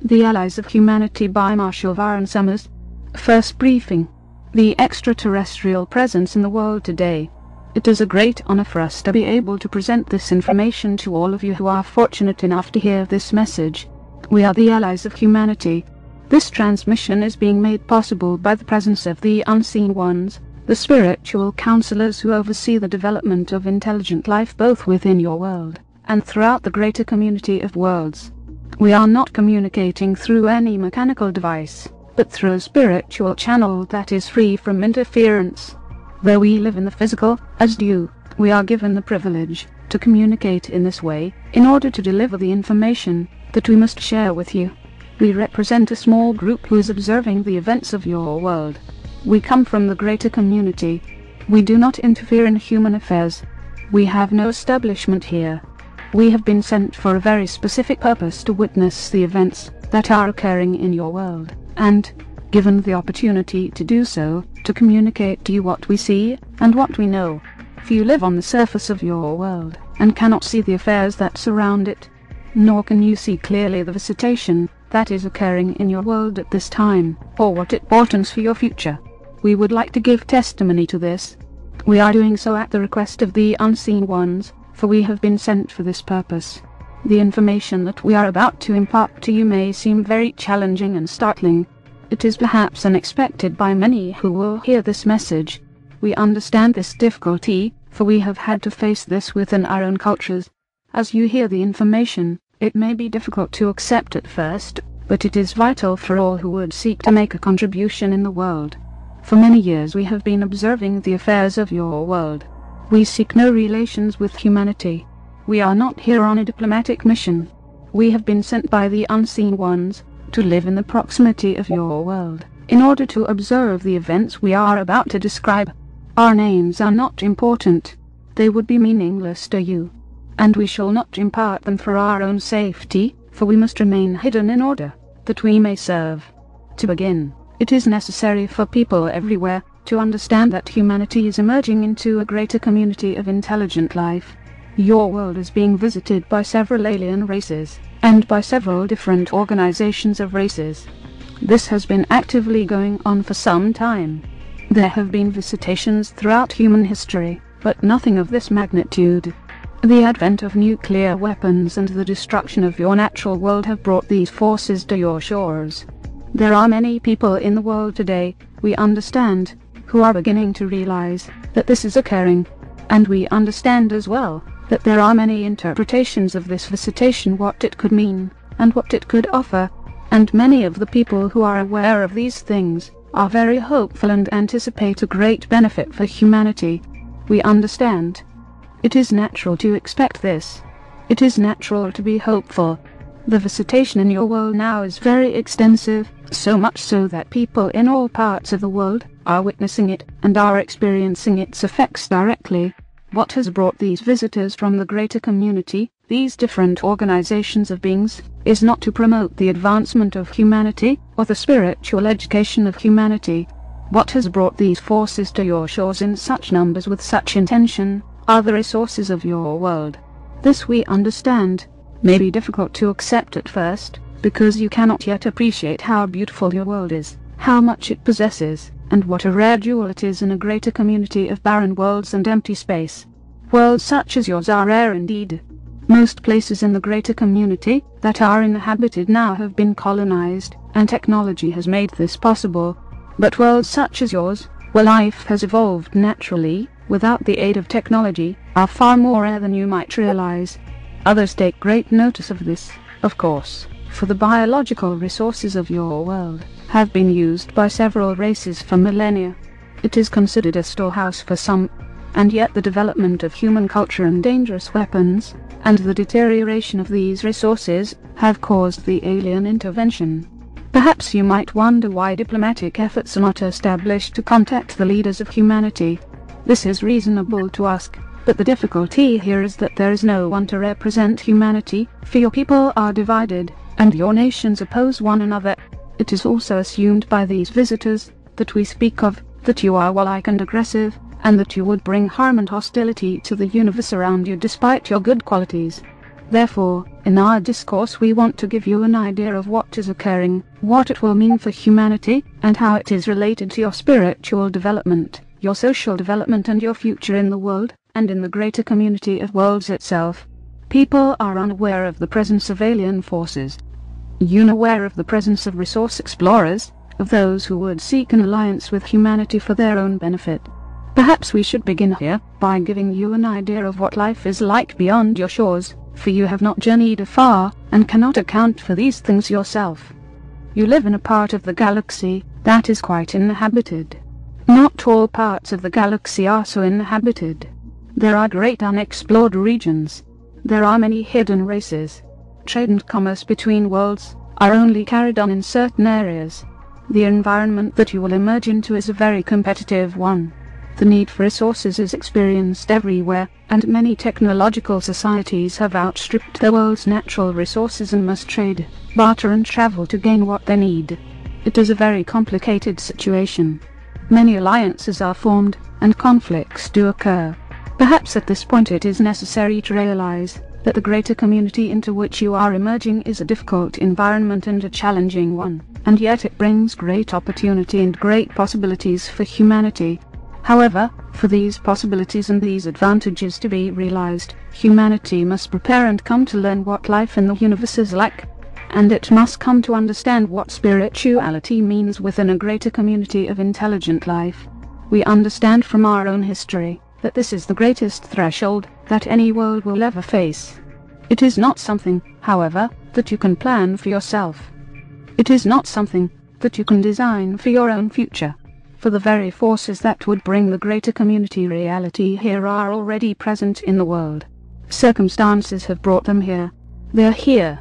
The Allies of Humanity by Marshall Varn Summers. First briefing. The extraterrestrial presence in the world today. It is a great honor for us to be able to present this information to all of you who are fortunate enough to hear this message. We are the Allies of Humanity. This transmission is being made possible by the presence of the Unseen Ones, the spiritual counselors who oversee the development of intelligent life both within your world and throughout the greater community of worlds. We are not communicating through any mechanical device, but through a spiritual channel that is free from interference. Though we live in the physical, as do you, we are given the privilege to communicate in this way, in order to deliver the information that we must share with you. We represent a small group who is observing the events of your world. We come from the greater community. We do not interfere in human affairs. We have no establishment here. We have been sent for a very specific purpose to witness the events that are occurring in your world, and, given the opportunity to do so, to communicate to you what we see and what we know. Few live on the surface of your world, and cannot see the affairs that surround it, nor can you see clearly the visitation that is occurring in your world at this time, or what it portends for your future. We would like to give testimony to this. We are doing so at the request of the Unseen Ones, for we have been sent for this purpose. The information that we are about to impart to you may seem very challenging and startling. It is perhaps unexpected by many who will hear this message. We understand this difficulty, for we have had to face this within our own cultures. As you hear the information, it may be difficult to accept at first, but it is vital for all who would seek to make a contribution in the world. For many years we have been observing the affairs of your world. We seek no relations with humanity. We are not here on a diplomatic mission. We have been sent by the Unseen Ones to live in the proximity of your world, in order to observe the events we are about to describe. Our names are not important. They would be meaningless to you. And we shall not impart them for our own safety, for we must remain hidden in order that we may serve. To begin, it is necessary for people everywhere to understand that humanity is emerging into a greater community of intelligent life. Your world is being visited by several alien races, and by several different organizations of races. This has been actively going on for some time. There have been visitations throughout human history, but nothing of this magnitude. The advent of nuclear weapons and the destruction of your natural world have brought these forces to your shores. There are many people in the world today, we understand, who are beginning to realize that this is occurring, and we understand as well that there are many interpretations of this visitation, what it could mean, and what it could offer, and many of the people who are aware of these things are very hopeful and anticipate a great benefit for humanity. We understand. It is natural to expect this. It is natural to be hopeful. The visitation in your world now is very extensive, so much so that people in all parts of the world are witnessing it and are experiencing its effects directly. What has brought these visitors from the greater community, these different organizations of beings, is not to promote the advancement of humanity or the spiritual education of humanity. What has brought these forces to your shores in such numbers with such intention are the resources of your world. This we understand. May be difficult to accept at first, because you cannot yet appreciate how beautiful your world is, how much it possesses, and what a rare jewel it is in a greater community of barren worlds and empty space. Worlds such as yours are rare indeed. Most places in the greater community that are inhabited now have been colonized, and technology has made this possible. But worlds such as yours, where life has evolved naturally, without the aid of technology, are far more rare than you might realize. Others take great notice of this, of course, for the biological resources of your world have been used by several races for millennia. It is considered a storehouse for some, and yet the development of human culture and dangerous weapons, and the deterioration of these resources, have caused the alien intervention. Perhaps you might wonder why diplomatic efforts are not established to contact the leaders of humanity. This is reasonable to ask. But the difficulty here is that there is no one to represent humanity, for your people are divided, and your nations oppose one another. It is also assumed by these visitors that we speak of, that you are warlike and aggressive, and that you would bring harm and hostility to the universe around you despite your good qualities. Therefore, in our discourse we want to give you an idea of what is occurring, what it will mean for humanity, and how it is related to your spiritual development, your social development and your future in the world, and in the greater community of worlds itself. People are unaware of the presence of alien forces. Unaware of the presence of resource explorers, of those who would seek an alliance with humanity for their own benefit. Perhaps we should begin here, by giving you an idea of what life is like beyond your shores, for you have not journeyed afar, and cannot account for these things yourself. You live in a part of the galaxy that is quite inhabited. Not all parts of the galaxy are so inhabited. There are great unexplored regions. There are many hidden races. Trade and commerce between worlds are only carried on in certain areas. The environment that you will emerge into is a very competitive one. The need for resources is experienced everywhere, and many technological societies have outstripped the world's natural resources and must trade, barter and travel to gain what they need. It is a very complicated situation. Many alliances are formed, and conflicts do occur. Perhaps at this point it is necessary to realize that the greater community into which you are emerging is a difficult environment and a challenging one, and yet it brings great opportunity and great possibilities for humanity. However, for these possibilities and these advantages to be realized, humanity must prepare and come to learn what life in the universe is like, and it must come to understand what spirituality means within a greater community of intelligent life. We understand from our own history that this is the greatest threshold that any world will ever face. It is not something, however, that you can plan for yourself. It is not something that you can design for your own future. For the very forces that would bring the greater community reality here are already present in the world. Circumstances have brought them here. They are here.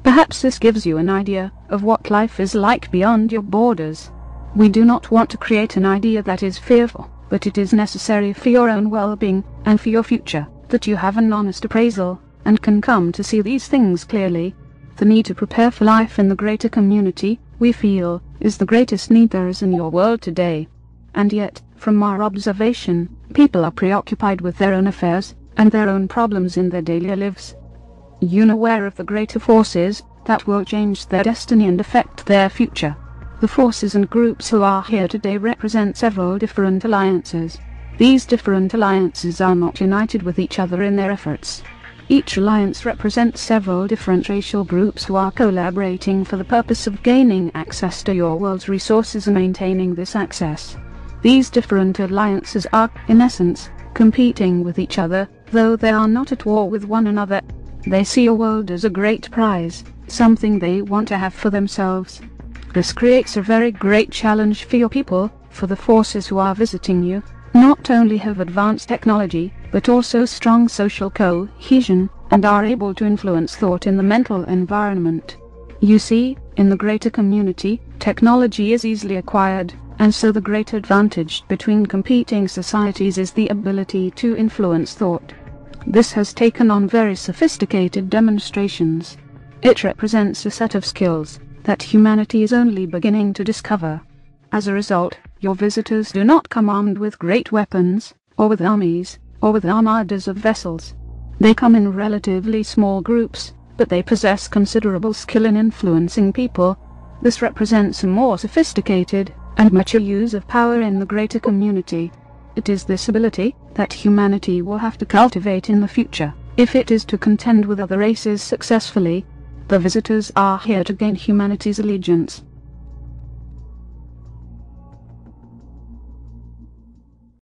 Perhaps this gives you an idea of what life is like beyond your borders. We do not want to create an idea that is fearful, but it is necessary for your own well-being, and for your future, that you have an honest appraisal, and can come to see these things clearly. The need to prepare for life in the greater community, we feel, is the greatest need there is in your world today. And yet, from our observation, people are preoccupied with their own affairs, and their own problems in their daily lives. Unaware of the greater forces that will change their destiny and affect their future. The forces and groups who are here today represent several different alliances. These different alliances are not united with each other in their efforts. Each alliance represents several different racial groups who are collaborating for the purpose of gaining access to your world's resources and maintaining this access. These different alliances are, in essence, competing with each other, though they are not at war with one another. They see your world as a great prize, something they want to have for themselves. This creates a very great challenge for your people, for the forces who are visiting you not only have advanced technology, but also strong social cohesion, and are able to influence thought in the mental environment. You see, in the greater community, technology is easily acquired, and so the great advantage between competing societies is the ability to influence thought. This has taken on very sophisticated demonstrations. It represents a set of skills that humanity is only beginning to discover. As a result, your visitors do not come armed with great weapons, or with armies, or with armadas of vessels. They come in relatively small groups, but they possess considerable skill in influencing people. This represents a more sophisticated and mature use of power in the greater community. It is this ability that humanity will have to cultivate in the future, if it is to contend with other races successfully. The visitors are here to gain humanity's allegiance.